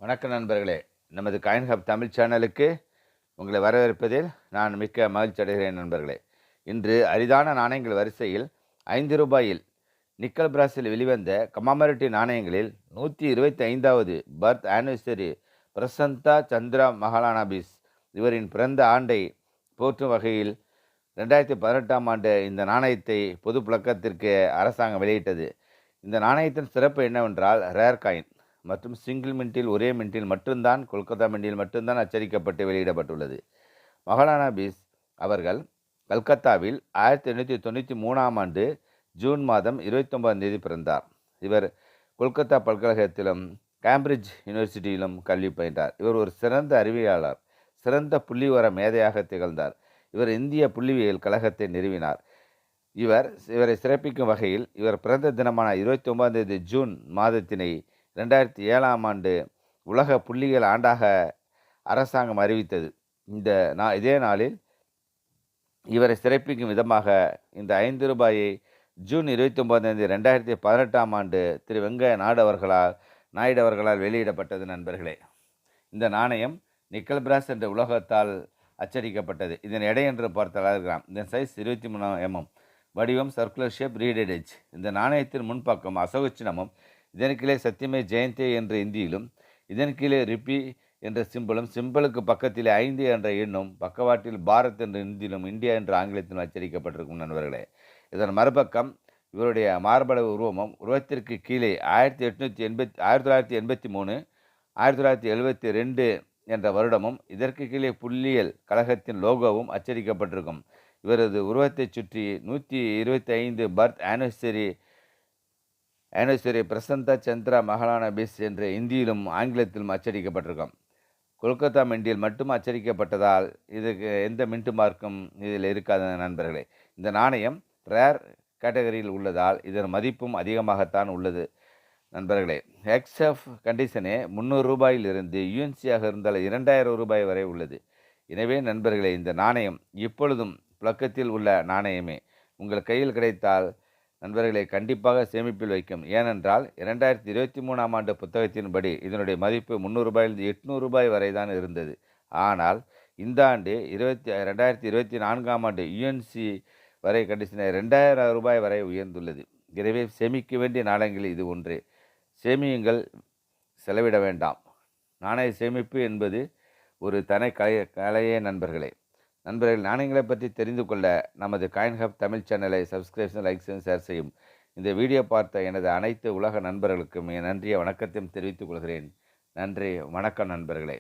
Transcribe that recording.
வணக்கம் நண்பர்களே. நமது காயின் ஹப் தமிழ் சேனலுக்கு உங்களை வரவேற்பதில் நான் மிக்க மகிழ்ச்சி அடைகிறேன் நண்பர்களே. இன்று அரிதான நாணயங்கள் வரிசையில் ரூ. 5 நிக்கல் பிராஸில் வெளிவந்த கமாமரேட்டிவ் நாணயங்களில் 125வது பர்த் ஆனிவர்சரி பிரசந்தா சந்திரா மகாலானாபிஸ் இவரின் பிறந்த ஆண்டை போற்றும் வகையில் 2018ஆம் ஆண்டு இந்த நாணயத்தை பொது புழக்கத்திற்கு அரசாங்கம் வெளியிட்டது. இந்த நாணயத்தின் சிறப்பு என்னவென்றால் ரேர் காயின் மற்றும் சிங்கிள் மின்ட்டில் ஒரே மின்ட்டில் மட்டும்தான் கொல்கத்தா மின்ட்டில் மட்டும்தான் அச்சடிக்கப்பட்டு வெளியிடப்பட்டுள்ளது. மகாலானாபிஸ் அவர்கள் கல்கத்தாவில் 1893ஆம் ஆண்டு ஜூன் மாதம் 29ஆம் தேதி பிறந்தார். இவர் கொல்கத்தா பல்கலைக்கழகத்திலும் கேம்பிரிட்ஜ் யூனிவர்சிட்டியிலும் கல்வி பயின்றார். இவர் ஒரு சிறந்த அறிவியலாளர், சிறந்த புள்ளிவிவர மேதையாக திகழ்ந்தார். இவர் இந்திய புள்ளியியல் கழகத்தை நிறுவினார். இவரை சிறப்பிக்கும் வகையில் இவர் பிறந்த தினமான 29ஆம் தேதி ஜூன் மாதத்தினை 2007ஆம் ஆண்டு உலக புள்ளியியல் ஆண்டாக அரசாங்கம் அறிவித்தது. இதே நாளில் இவரை சிறப்பிக்கும் விதமாக இந்த ரூ. 5 ஜூன் 29ஆம் தேதி 2018ஆம் ஆண்டு திரு வெங்கையா நாயுடு அவர்களால் வெளியிடப்பட்டது. நண்பர்களே, இந்த நாணயம் நிக்கல் பிராஸ் என்ற உலோகத்தால் அச்சடிக்கப்பட்டது. இதன் எடை என்று பார்த்தால் கிராம். இதன் சைஸ் 23 mm. வடிவம் சர்க்குலர் ஷேப், ரீடட் எட்ஜ். இந்த நாணயத்தின் முன்பக்கம் அசோக சின்னமும், இதன் கீழே சத்தியமே ஜெயந்தே என்ற இந்தியிலும், இதன் கீழே ரிப்பி என்ற சிம்பலுக்கு பக்கத்திலே 5 என்ற எண்ணும், பக்கவாட்டில் பாரத் என்ற இந்தியிலும் இந்தியா என்ற ஆங்கிலத்திலும் அச்சடிக்கப்பட்டிருக்கும். நண்பர்களே, இதன் மறுபக்கம் இவருடைய மார்பளவு உருவத்திற்கு கீழே 1983 1972 என்ற வருடமும், இதற்கு கீழே புள்ளியியல் கழகத்தின் லோகோவும் அச்சடிக்கப்பட்டிருக்கும். இவரது உருவத்தை சுற்றி 125 பர்த் ஆனிவர்சரி பிரசந்தா சந்திரா மகாலானாபிஸ் என்ற இந்தியிலும் ஆங்கிலத்திலும் அச்சடிக்கப்பட்டிருக்கும். கொல்கத்தா மின்ட்டில் மட்டும் அச்சடிக்கப்பட்டதால் இதுக்கு எந்த மின்ட்டு மார்க்கும் இதில் இருக்காத நண்பர்களே. இந்த நாணயம் ரேர் கேட்டகரியில் உள்ளதால் இதன் மதிப்பும் அதிகமாகத்தான் உள்ளது. நண்பர்களே, எக்ஸ்எஃப் கண்டிஷனே ரூ. 300 யூஎன்சியாக இருந்தால் ரூ. 2000 வரை உள்ளது. எனவே நண்பர்களே, இந்த நாணயம் இப்பொழுதும் புழக்கத்தில் உள்ள நாணயமே. உங்கள் கையில் கிடைத்தால் நண்பர்களை கண்டிப்பாக சேமிப்பில் வைக்கும். ஏனென்றால் 2023ஆம் ஆண்டு புத்தகத்தின்படி இதனுடைய மதிப்பு ரூ. 300 வரை தான் இருந்தது. ஆனால் இந்த ஆண்டு 2024ஆம் ஆண்டு யூஎன்சி வரை கண்டிஷனர் ரூ. 2000 வரை உயர்ந்துள்ளது. எனவே சேமிக்க வேண்டிய நாணயங்கள் இது ஒன்றே. சேமியுங்கள், செலவிட வேண்டாம். நாணய சேமிப்பு என்பது ஒரு தனி கலையே நண்பர்களே. நாணயங்களை பற்றி தெரிந்து கொள்ள நமது காயின் ஹப் தமிழ் சேனலை சப்ஸ்கிரைப், லைக், ஷேர் செய்யும். இந்த வீடியோ பார்த்த எனது அனைத்து உலக நண்பர்களுக்கும் என் நன்றிய வணக்கத்தையும் தெரிவித்துக் கொள்கிறேன். நன்றி, வணக்கம் நண்பர்களே.